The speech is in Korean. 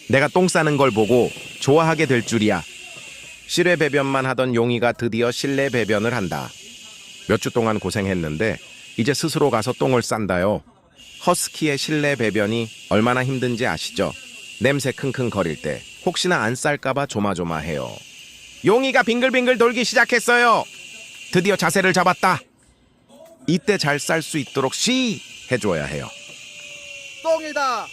내가 똥 싸는 걸 보고 좋아하게 될 줄이야. 실외 배변만 하던 용이가 드디어 실내 배변을 한다. 몇 주 동안 고생했는데 이제 스스로 가서 똥을 싼다요. 허스키의 실내 배변이 얼마나 힘든지 아시죠? 냄새 킁킁 거릴 때 혹시나 안 쌀까봐 조마조마해요. 용이가 빙글빙글 돌기 시작했어요. 드디어 자세를 잡았다. 이때 잘 쌀 수 있도록 시 해줘야 해요. 똥이다.